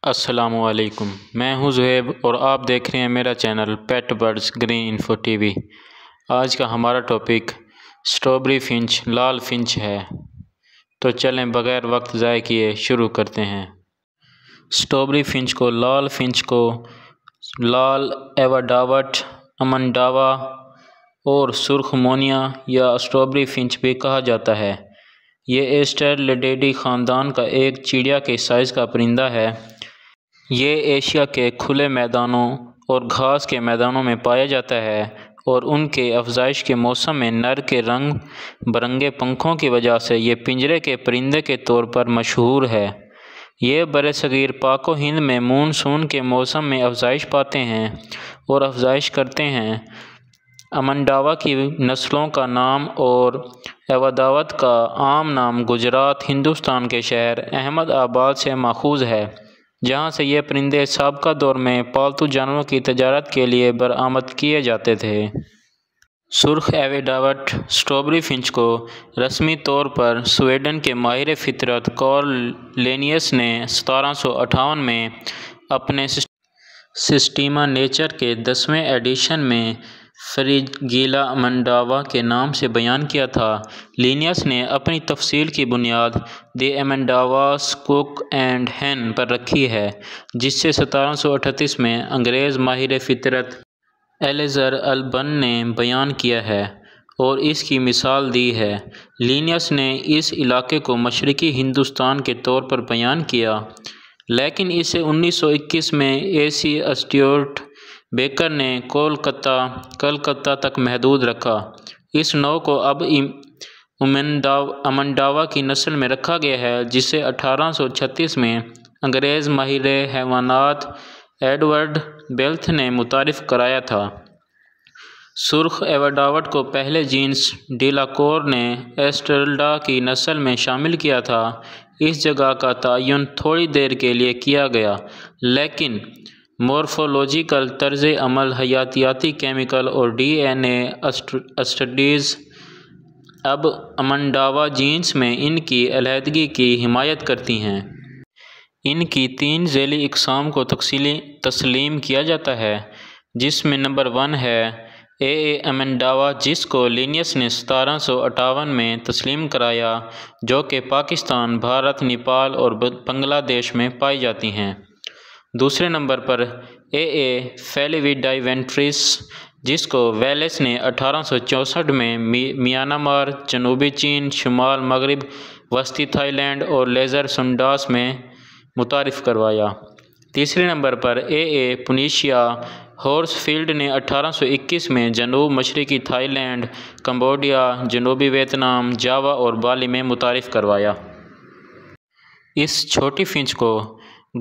السلام علیکم، میں ہوں زہیب اور آپ دیکھ رہے ہیں میرا channel pet birds green info TV. آج کا ہمارا ٹاپک اسٹرابری فنچ لال فنچ ہے، تو چلیں بغیر وقت ضائع کیے شروع کرتے ہیں۔ اسٹرابری فنچ کو لال ایواڈاوٹ، امنڈاوا اور سرخ مونیا یا اسٹرابری فنچ بھی کہا جاتا ہے۔ یہ ایسٹریلیڈیڈی خاندان کا ایک چڑیا کے سائز کا پرندہ ہے۔ یہ ایشیا کے کھلے میدانوں اور گھاس کے میدانوں میں پایا جاتا ہے اور ان کے افزائش کے موسم میں نر کے رنگ برنگے پنکھوں کی وجہ سے یہ پنجرے کے پرندے کے طور پر مشہور ہے۔ یہ برصغیر پاک و ہند میں مون سون کے موسم میں افزائش پاتے ہیں اور افزائش کرتے ہیں۔ امنڈاوا کی نسلوں کا نام اور ایواڈاوٹ کا عام نام گجرات، ہندوستان کے شہر احمد آباد سے ماخوذ ہے، جہاں سے یہ پرندے سابقہ دور میں پالتو جانوروں کی تجارت کے لیے برآمد کیے جاتے تھے۔ سرخ ایواڈاوٹ اسٹرابری فنچ کو رسمی طور پر سویڈن کے ماہر فطرت کارل لینیس نے 1758 میں اپنے سسٹیما نیچر کے 10ویں ایڈیشن میں فریگیلا امنڈاوا کے نام سے بیان کیا تھا۔ لینیس نے اپنی تفصیل کی بنیاد دی امنڈاواس کوک اینڈ ہین پر رکھی ہے، جس سے 1738 میں انگریز ماہر فطرت ایلیزر البن نے بیان کیا ہے اور اس کی مثال دی ہے۔ لینیس نے اس علاقے کو مشرقی ہندوستان کے طور پر بیان کیا، لیکن اسے 1921 میں A.C. اسٹیورٹ بیکر نے کلکتہ تک محدود رکھا۔ اس نوع کو اب امنڈاوا کی نسل میں رکھا گیا ہے، جسے 1836 میں انگریز ماہر حیوانات ایڈورڈ بیلتھ نے متعارف کرایا تھا۔ سرخ ایواڈاوٹ کو پہلے جینس ڈیلاکور نے ایسٹریلڈا کی نسل میں شامل کیا تھا۔ اس جگہ کا تعین تھوڑی دیر کے لیے کیا گیا، لیکن مورفولوجیکل طرز عمل، حیاتیاتی کیمیکل اور DNA اسٹڈیز اب امنڈاوا جینس میں ان کی علیحدگی کی حمایت کرتی ہیں۔ ان کی 3 ذیلی اقسام کو تسلیم کیا جاتا ہے، جس میں نمبر 1 ہے AA امنڈاوا، جس کو لینیس نے 1758 میں تسلیم کرایا، جو کہ پاکستان، بھارت، نیپال اور بنگلہ دیش میں پائی جاتی ہیں۔ دوسرے نمبر پر AA فیلیویڈائی-وینٹرس، جس کو ویلیس نے 1864 میں میانمار، جنوبی چین، شمال مغرب وسطی تھائی لینڈ اور لیزر سونڈاس میں متعارف کروایا۔ تیسرے نمبر پر AA پونیشیا ہارس فیلڈ نے 1821 میں جنوب مشرقی تھائی لینڈ، کمبوڈیا، جنوبی ویتنام، جاوا اور بالی میں متعارف کروایا۔ اس چھوٹی فنچ کو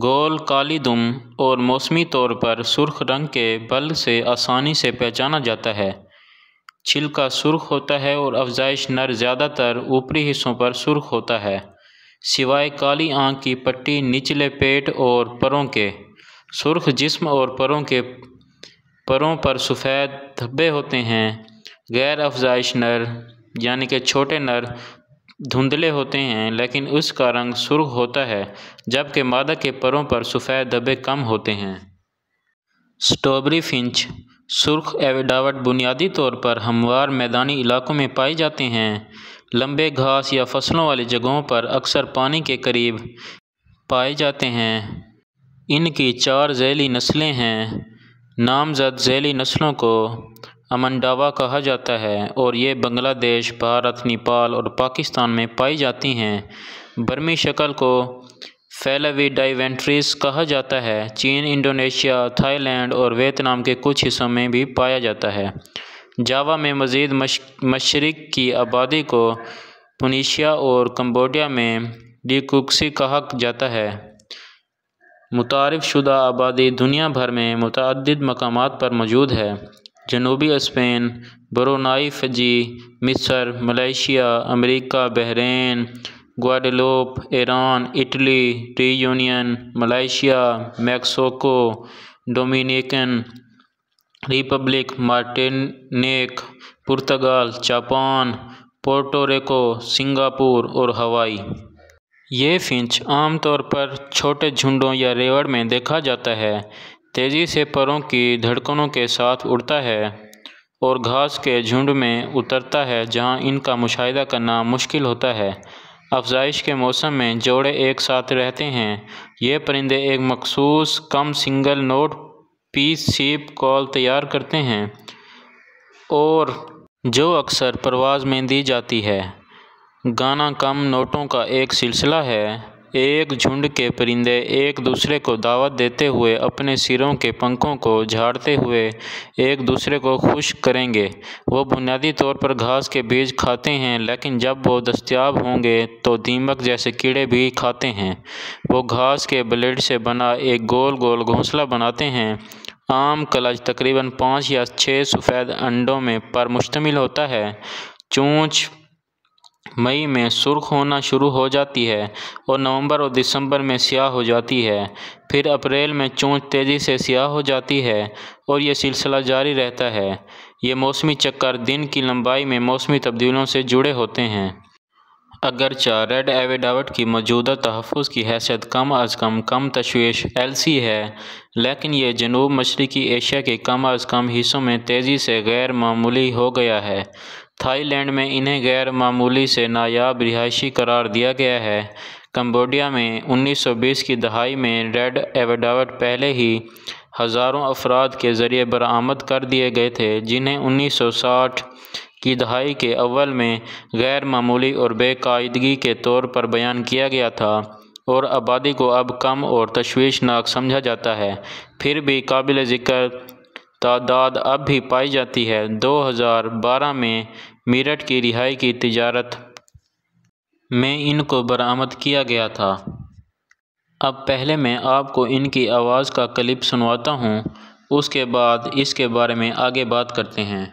گول کالی دم اور موسمی طور پر سرخ رنگ کے بل سے آسانی سے پہچانا جاتا ہے۔ چھلکا سرخ ہوتا ہے اور افزائش نر زیادہ تر اوپری حصوں پر سرخ ہوتا ہے، سوائے کالی آنکھ کی پٹی نچلے پیٹ اور پروں کے۔ سرخ جسم اور پروں پر سفید دھبے ہوتے ہیں۔ غیر افزائش نر یعنی کہ چھوٹے نر دھندلے ہوتے ہیں، لیکن اس کا رنگ سرخ ہوتا ہے، جبکہ مادہ کے پروں پر سفید دھبے کم ہوتے ہیں۔ اسٹرابری فنچ سرخ ایواڈاوٹ بنیادی طور پر ہموار میدانی علاقوں میں پائے جاتے ہیں۔ لمبے گھاس یا فصلوں والی جگہوں پر اکثر پانی کے قریب پائے جاتے ہیں۔ ان کی 4 ذیلی نسلیں ہیں۔ نامزد ذیلی نسلوں کو امنڈاوا کہا جاتا ہے اور یہ بنگلہ دیش، بھارت، نیپال اور پاکستان میں پائی جاتی ہیں۔ برمی شکل کو فیلیویڈائی-وینٹرس کہا جاتا ہے۔ چین، انڈونیشیا، تھائی لینڈ اور ویتنام کے کچھ حصوں میں بھی پایا جاتا ہے۔ جاوا میں مزید مشرق کی آبادی کو پونیشیا اور کمبوڈیا میں ڈیکوکسی کہا جاتا ہے۔ متعارف شدہ آبادی دنیا بھر میں متعدد مقامات پر موجود ہے۔ جنوبی اسپین، برونائی، فجی، مصر، Malaysia, America, Bahrain, Guadeloupe, Iran, Italy, Reunion, Malaysia, Mexico, Dominican Republic, Martinique, Portugal, Japan, Puerto Rico, Singapore اور ہوائی۔ یہ فنچ عام طور پر چھوٹے جھنڈوں یا ریوڑ میں دیکھا جاتا ہے۔ تیزی سے پروں کی دھڑکنوں کے ساتھ اڑتا ہے اور گھاس کے جھنڈ میں اترتا ہے جہاں ان کا مشاہدہ کرنا مشکل ہوتا ہے۔ افزائش کے موسم میں جوڑے ایک ساتھ رہتے ہیں۔ یہ پرندے ایک مخصوص کم سنگل نوٹ پیس سیپ کال تیار کرتے ہیں اور جو اکثر پرواز میں دی جاتی ہے۔ گانا کم نوٹوں کا ایک سلسلہ ہے۔ ایک جھنڈ کے پرندے ایک دوسرے کو دعوت دیتے ہوئے اپنے سروں کے پنکھوں کو جھاڑتے ہوئے ایک دوسرے کو خوش کریں گے۔ وہ بنیادی طور پر گھاس کے بیج کھاتے ہیں، لیکن جب وہ دستیاب ہوں گے تو دیمک جیسے کیڑے بھی کھاتے ہیں۔ وہ گھاس کے بلیڈ سے بنا ایک گول گول گھونسلہ بناتے ہیں۔ عام کلچ تقریباً 5 یا 6 سفید انڈوں پر مشتمل ہوتا ہے۔ چونچ مئی میں سرخ ہونا شروع ہو جاتی ہے اور نومبر اور دسمبر میں سیاہ ہو جاتی ہے۔ پھر اپریل میں چونچ تیزی سے سیاہ ہو جاتی ہے اور یہ سلسلہ جاری رہتا ہے۔ یہ موسمی چکر دن کی لمبائی میں موسمی تبدیلیوں سے جڑے ہوتے ہیں۔ اگرچہ ریڈ ایویڈاوٹ کی موجودہ تحفظ کی حیثیت کم از کم تشویش LC ہے، لیکن یہ جنوب مشرقی ایشیا کے کم از کم حصوں میں تیزی سے غیر معمولی ہو گیا ہے۔ تھائی لینڈ میں انہیں غیر معمولی سے نایاب رہائشی قرار دیا گیا ہے۔ کمبوڈیا میں 1920 کی دہائی میں ریڈ ایویڈاوٹ پہلے ہی ہزاروں افراد کے ذریعے برآمد کر دیے گئے تھے، جنہیں 1960 کی دہائی کے اول میں غیر معمولی اور بے قاعدگی کے طور پر بیان کیا گیا تھا اور آبادی کو اب کم اور تشویشناک سمجھا جاتا ہے۔ پھر بھی قابل ذکر تعداد اب بھی پائی جاتی ہے۔ 2012 میں میرٹھ کی رہائی کی تجارت میں ان کو برآمد کیا گیا تھا۔ اب پہلے میں آپ کو ان کی آواز کا کلپ سنواتا ہوں، اس کے بعد اس کے بارے میں آگے بات کرتے ہیں۔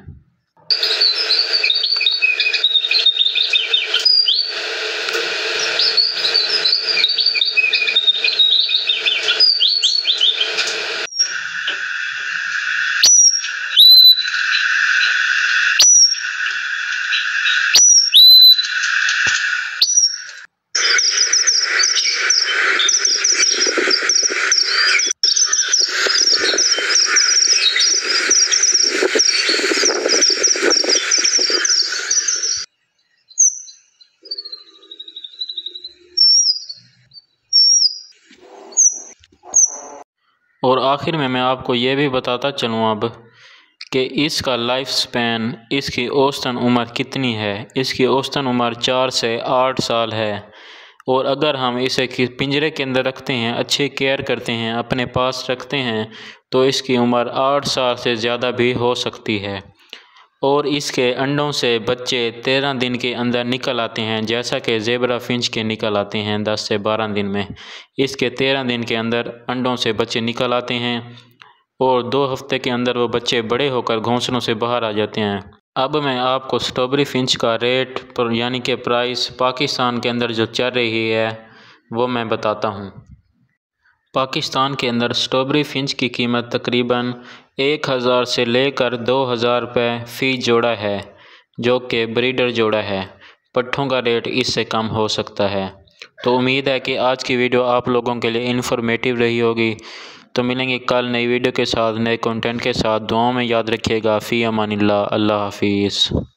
اور آخر میں آپ کو یہ بھی بتاتا چلوں اب کہ اس کا لائف سپین، اس کی اوسطاً عمر کتنی ہے۔ اس کی اوسطاً عمر 4 سے 8 سال ہے، اور اگر ہم اسے پنجرے کے اندر رکھتے ہیں، اچھی کیئر کرتے ہیں، اپنے پاس رکھتے ہیں، تو اس کی عمر 8 سال سے زیادہ بھی ہو سکتی ہے۔ اور اس کے انڈوں سے بچے 13 دن کے اندر نکل آتے ہیں، جیسا کہ زیبرا فنچ کے نکل آتے ہیں 10 سے 12 دن میں۔ اس کے 13 دن کے اندر انڈوں سے بچے نکل آتے ہیں اور 2 ہفتے کے اندر وہ بچے بڑے ہو کر گھونسلوں سے باہر آ جاتے ہیں۔ اب میں آپ کو اسٹرابیری فنچ کا ریٹ یعنی کہ پرائس پاکستان کے اندر جو چل رہی ہے وہ میں بتاتا ہوں۔ پاکستان کے اندر اسٹرابیری فنچ کی قیمت تقریباً 1000 سے لے کر 2000 روپے فی جوڑا ہے، جو کہ بریڈر جوڑا ہے۔ پٹھوں کا ریٹ اس سے کم ہو سکتا ہے۔ تو امید ہے کہ آج کی ویڈیو آپ لوگوں کے لیے انفارمیٹیو رہی ہوگی۔ تو ملیں گے کل نئی ویڈیو کے ساتھ، نئے کنٹینٹ کے ساتھ۔ دعاؤں میں یاد رکھیے گا۔ فی امان اللہ۔ اللہ حافظ۔